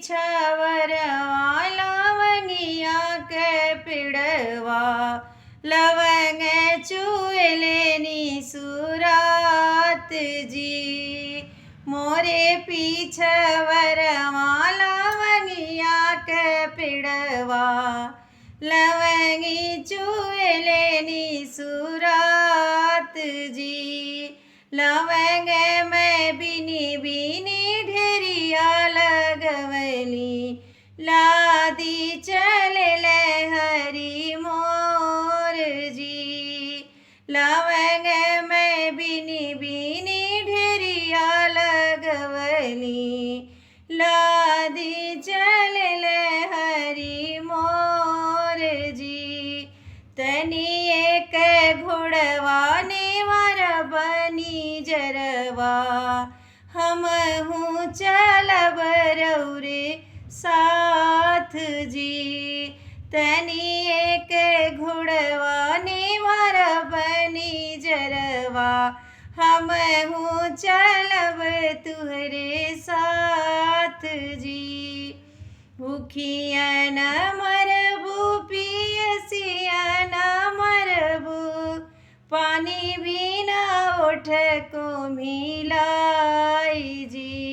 पीछावर लवंगिया के पिड़वा लवंग चुएलेनी सुरात जी। मोरे पीछावर लवंगिया के पिड़वा लवंगी चुएलेनी सुरात जी। लवंग में बिनी बिनी ढेरिया लगवली लादी चले हरी मोर जी। लवंग में बिनी बिनी ढेरिया लगवली लादी चले हरी मोर जी। तनी एक घोड़वा नेवर बनी जरवा हम हूँ चलब रौरे साथ जी। तनी एक घोड़वा नेवर बनी जरवा हम हूँ चलब तुहरे साथ जी। भूखिया न मरबू पियसिया न मरबू पानी भी न उठ को मिलाई जी।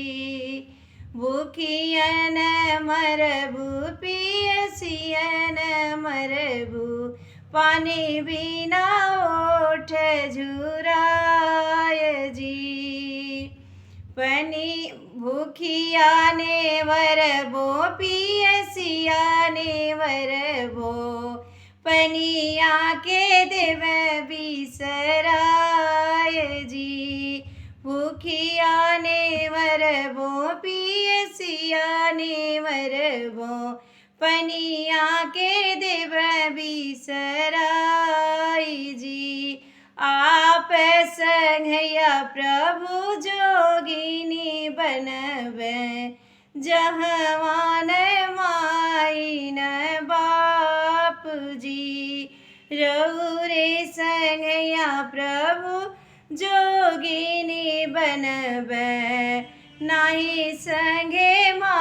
भूखिया न मरबू पियसिया न मरबू पानी भी न उठ झुराय जी। पनी भूखिया ने वरबो पियसिया ने वरबो पनिया के देव बिसराय जी। भूखिया ने वरबो पियसिया ने वरबो पनिया के देव बिसराय जी। आप संघया प्रभु जोगिनी बनबे जहवान माइन बाप जी। रौरे संघया प्रभु जोगिनी बनबे नाही संगे मा